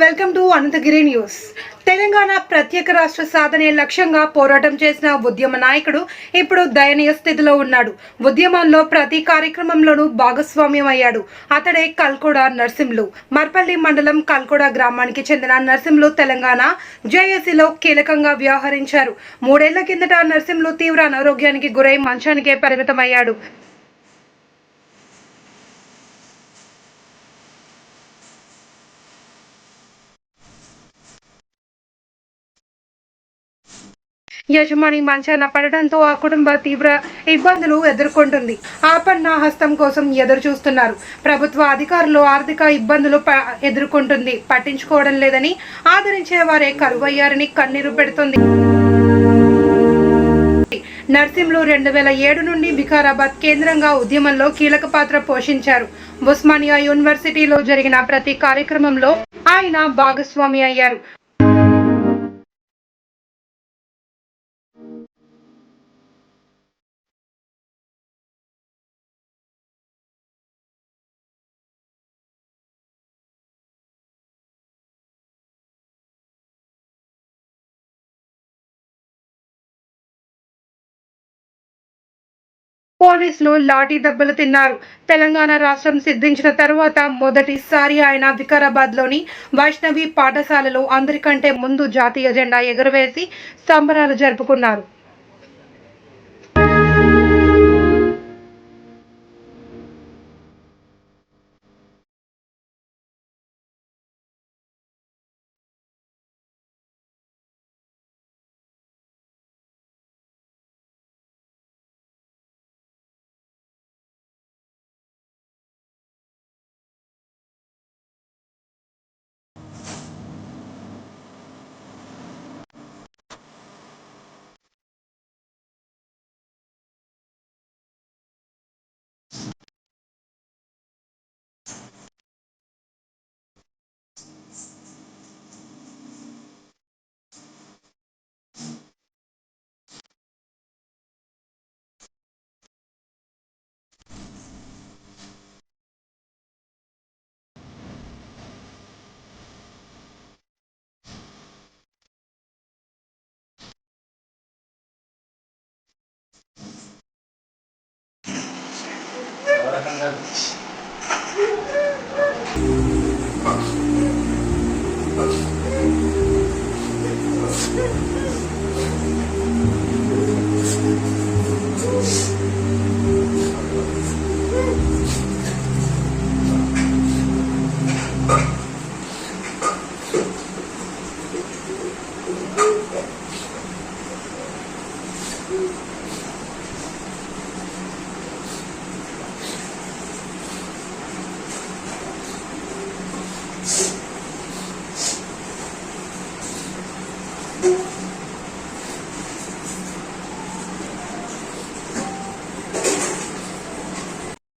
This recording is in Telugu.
Welcome to Ananthagiri news. Telangana ప్రత్యేక రాష్ట్ర సాధనే లక్ష్యంగా పోరాటం చేసిన ఉద్యమ నాయకుడు ఇప్పుడు దయనీయ స్థితిలో ఉన్నాడు. ఉద్యమంలో ప్రతి కార్యక్రమంలోనూ భాగస్వామ్యం అయ్యాడు. అతడే కల్కోడ నర్సింలు. మర్పల్లి మండలం కల్కోడ గ్రామానికి చెందిన నర్సింలు తెలంగాణ జేఏసీలో కీలకంగా వ్యవహరించారు. 3 ఏళ్ల కిందట నర్సింలు తీవ్ర అనారోగ్యానికి గురై మంచానికే పరిమితమయ్యాడు. యజమాని మంచాన పడడంతో ఆ కుటుంబ తీవ్ర ఇబ్బందులు ఎదుర్కొంటుంది. ఆపన్న హస్తం కోసం ఎదురు చూస్తున్నారు. ప్రభుత్వ అధికారులు ఆర్థిక ఇబ్బందులు ఎదుర్కొంటుంది. పట్టించుకోవడం లేదని, ఆదరించే వారే కరువయ్యారని కన్నీరు పెడుతుంది. నర్సింలు 2007 నుండి వికారాబాద్ కేంద్రంగా ఉద్యమంలో కీలక పాత్ర పోషించారు. ఉస్మానియా యూనివర్సిటీలో జరిగిన ప్రతి కార్యక్రమంలో ఆయన భాగస్వామి అయ్యారు. పోలీసులు లాఠీ దెబ్బలు తిన్నారు. తెలంగాణ రాష్ట్రం సిద్ధించిన తరువాత మొదటిసారి ఆయన వికారాబాద్లోని వైష్ణవి పాఠశాలలో అందరికంటే ముందు జాతీయ జెండా ఎగురవేసి సంబరాలు జరుపుకున్నారు.